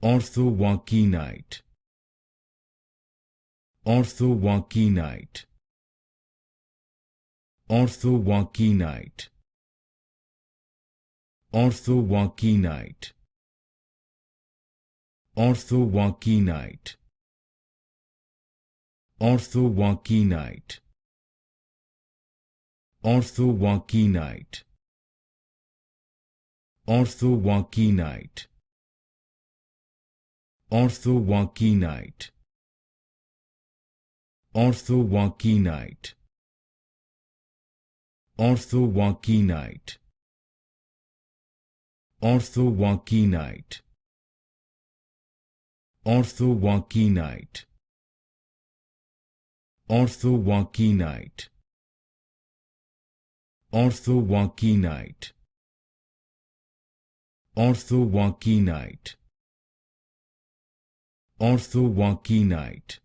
Orthojoaquinite. Orthojoaquinite. Orthojoaquinite. Orthojoaquinite. Orthojoaquinite. Orthojoaquinite. Orthojoaquinite. Orthojoaquinite. Orthojoaquinite. Orthojoaquinite. Orthojoaquinite. Orthojoaquinite. Orthojoaquinite. Orthojoaquinite. Orthojoaquinite. Orthojoaquinite. Orthojoaquinite.